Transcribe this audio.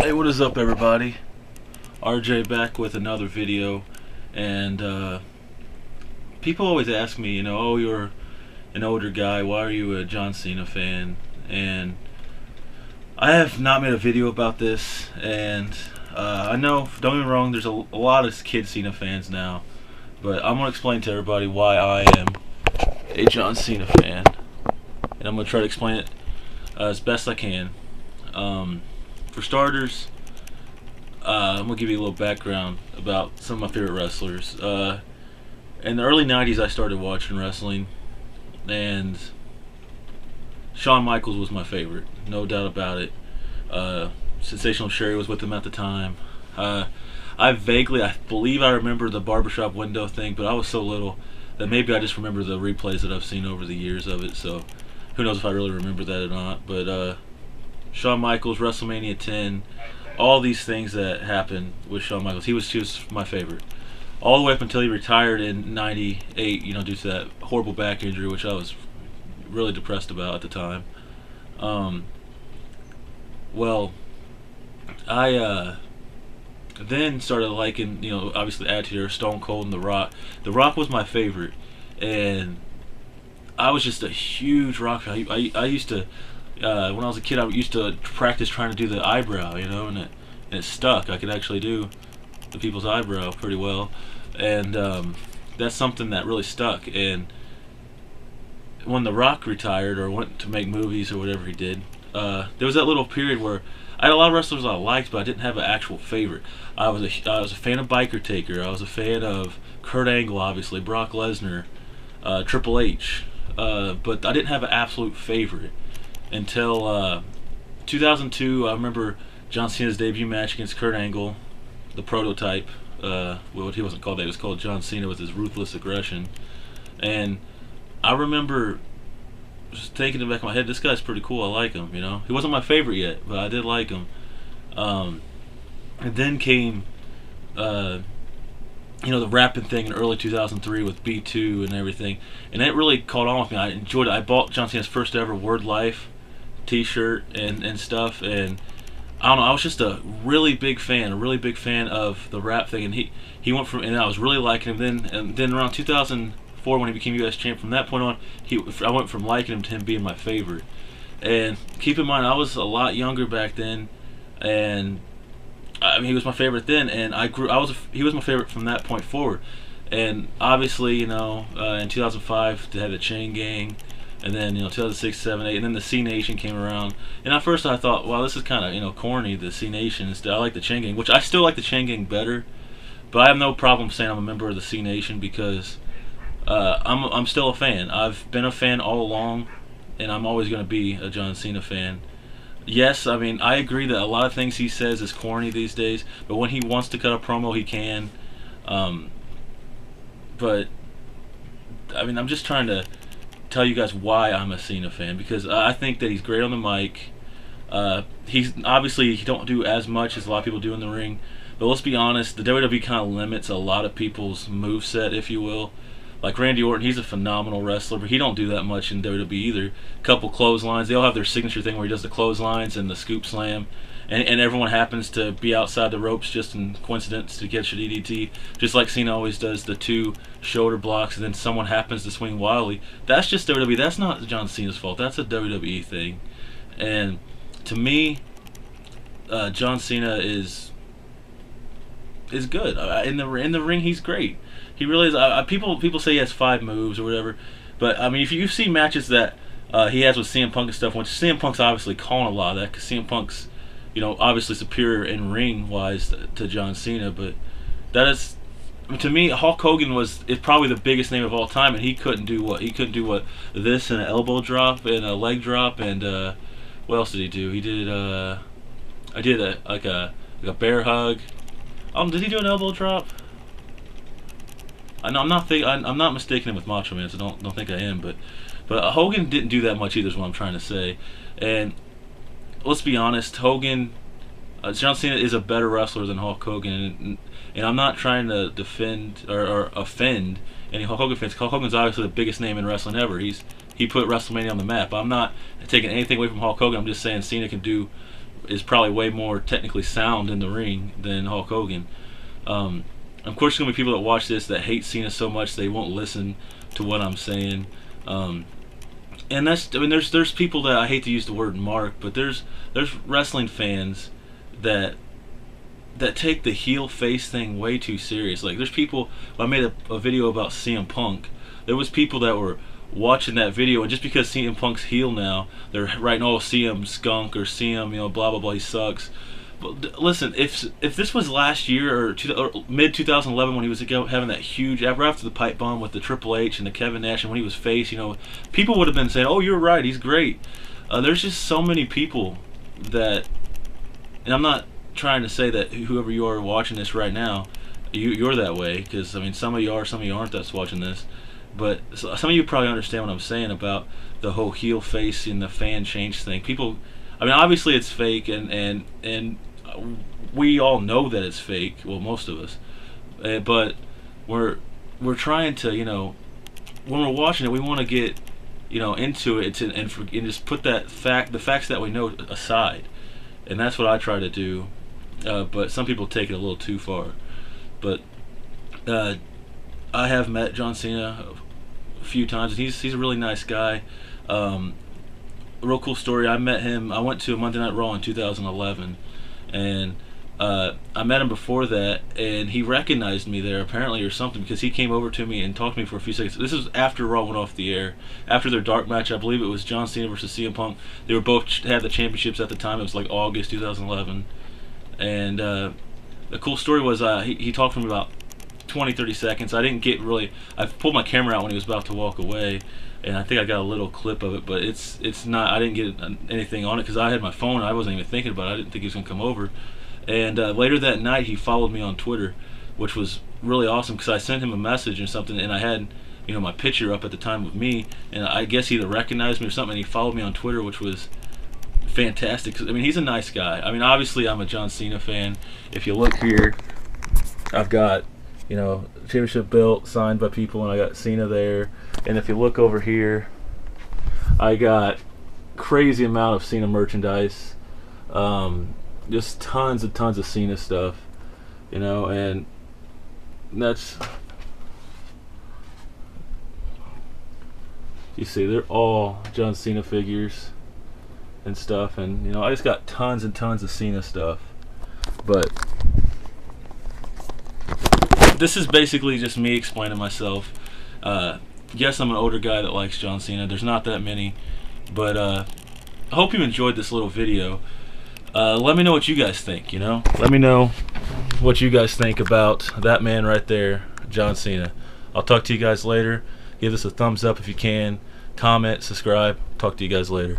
Hey, what is up, everybody? RJ back with another video, and people always ask me, oh, you're an older guy, why are you a John Cena fan? And I have not made a video about this, and I know, don't get me wrong, there's a lot of kid Cena fans now, but I'm going to explain to everybody why I am a John Cena fan, and I'm going to try to explain it as best I can. For starters, I'm going to give you a little background about some of my favorite wrestlers. In the early 90s, I started watching wrestling, and Shawn Michaels was my favorite, no doubt about it. Sensational Sherry was with him at the time. I believe I remember the barbershop window thing, but I was so little that maybe I just remember the replays that I've seen over the years of it, so who knows if I really remember that or not. But Shawn Michaels, WrestleMania 10, all these things that happened with Shawn Michaels, he was my favorite. All the way up until he retired in '98, due to that horrible back injury, which I was really depressed about at the time. I then started liking, obviously Attitude Era, Stone Cold, and The Rock. The Rock was my favorite, and I was just a huge Rock fan. I used to, when I was a kid, I used to practice trying to do the eyebrow, and it stuck. I could actually do the people's eyebrow pretty well, and that's something that really stuck. And when The Rock retired or went to make movies or whatever he did, there was that little period where I had a lot of wrestlers I liked, but I didn't have an actual favorite. I was a fan of Biker Taker. I was a fan of Kurt Angle, obviously, Brock Lesnar, Triple H, but I didn't have an absolute favorite until 2002. I remember John Cena's debut match against Kurt Angle, the prototype. Well, he wasn't called that. He was called John Cena with his ruthless aggression. And I remember just thinking in the back of my head, this guy's pretty cool. I like him. He wasn't my favorite yet, but I did like him. And then came, the rapping thing in early 2003 with B2 and everything, and that really caught on with me. I enjoyed it. I bought John Cena's first ever Word Life T-shirt and stuff, and I don't know. I was just a really big fan of the rap thing, and he went from, and I was really liking him. Then around 2004 when he became U.S. champ, from that point on, I went from liking him to him being my favorite. And keep in mind, I was a lot younger back then, and I mean, he was my favorite then, and he was my favorite from that point forward. And obviously, in 2005 they had the Chain Gang, and then 2006, 7, 8, and then the C Nation came around. And at first I thought, wow, this is kind of corny, the C Nation. Instead, I like the Chain Gang, which I still like the Chain Gang better. But I have no problem saying I'm a member of the C Nation because I'm still a fan. I've been a fan all along, and I'm always going to be a John Cena fan. Yes, I mean, I agree that a lot of things he says is corny these days, but when he wants to cut a promo, he can. But I mean, I'm just trying to tell you guys why I'm a Cena fan, because I think that he's great on the mic. He don't do as much as a lot of people do in the ring, but let's be honest, the WWE kind of limits a lot of people's moveset, if you will. Like Randy Orton, he's a phenomenal wrestler, but he don't do that much in WWE either. Couple clotheslines, they all have their signature thing where he does the clotheslines and the scoop slam, and everyone happens to be outside the ropes just in coincidence to catch a DDT, just like Cena always does the 2 shoulder blocks, and then someone happens to swing wildly. That's just WWE. That's not John Cena's fault. That's a WWE thing. And to me, John Cena is good. In the ring, he's great. He really is. People say he has 5 moves or whatever, but I mean, if you see matches that he has with CM Punk and stuff, which CM Punk's obviously calling a lot of that, because CM Punk's obviously superior in ring wise to John Cena, but that is, I mean, to me, Hulk Hogan is probably the biggest name of all time, and he couldn't do this and an elbow drop and a leg drop, and what else did he do? He did like a bear hug. Did he do an elbow drop? I'm not mistaking him with Macho Man, so don't think I am. But Hogan didn't do that much either, is what I'm trying to say. And let's be honest, John Cena is a better wrestler than Hulk Hogan, and I'm not trying to defend or offend any Hulk Hogan fans. Hulk Hogan's obviously the biggest name in wrestling ever. He put WrestleMania on the map. I'm not taking anything away from Hulk Hogan. I'm just saying Cena can do is probably way more technically sound in the ring than Hulk Hogan. Of course, there's gonna be people that watch this that hate Cena so much they won't listen to what I'm saying. And that's, I mean, there's people that, I hate to use the word mark, but there's wrestling fans that take the heel face thing way too serious. Like, there's people. I made a video about CM Punk. There was people that were watching that video, and just because CM Punk's heel now, they're writing, "Oh, CM skunk," or "CM, blah blah blah, he sucks." But listen, if this was last year, or mid 2011, when he was having that huge, after the pipe bomb with the Triple H and the Kevin Nash, and when he was face, people would have been saying, "Oh, you're right, he's great." There's just so many people that, and I'm not trying to say that whoever you are watching this right now, you're that way, because I mean, some of you are, some of you aren't that's watching this, but some of you probably understand what I'm saying about the whole heel face and the fan change thing. People, I mean, obviously it's fake, and we all know that it's fake. Well, most of us, but we're trying to, when we're watching it, we want to get, into it and just put the facts that we know aside, and that's what I try to do. But some people take it a little too far. But I have met John Cena a few times, and he's a really nice guy. A real cool story. I met him. I went to a Monday Night Raw in 2011, and I met him before that, and he recognized me there apparently or something, because he came over to me and talked to me for a few seconds. This was after Raw went off the air, after their dark match. I believe it was John Cena versus CM Punk. They were both had the championships at the time. It was like August 2011, and the cool story was he talked for me about 20-30 seconds. I didn't get really. I pulled my camera out when he was about to walk away, and I think I got a little clip of it, but it's not. I didn't get anything on it because I had my phone. I wasn't even thinking about it. I didn't think he was gonna come over. And later that night, he followed me on Twitter, which was really awesome, because I sent him a message or something, and I had, my picture up at the time with me, and I guess he either recognized me or something, and he followed me on Twitter, which was fantastic. 'Cause, I mean, he's a nice guy. I mean, obviously, I'm a John Cena fan. If you look here, I've got, championship belt signed by people, and I got Cena there. And if you look over here, I got crazy amount of Cena merchandise. Just tons of Cena stuff, and that's, you see, they're all John Cena figures and stuff, and I just got tons and tons of Cena stuff. But this is basically just me explaining myself. Yes, I'm an older guy that likes John Cena. There's not that many, but I hope you enjoyed this little video. Let me know what you guys think, Let me know what you guys think about that man right there, John Cena. I'll talk to you guys later. Give us a thumbs up if you can. Comment, subscribe. Talk to you guys later.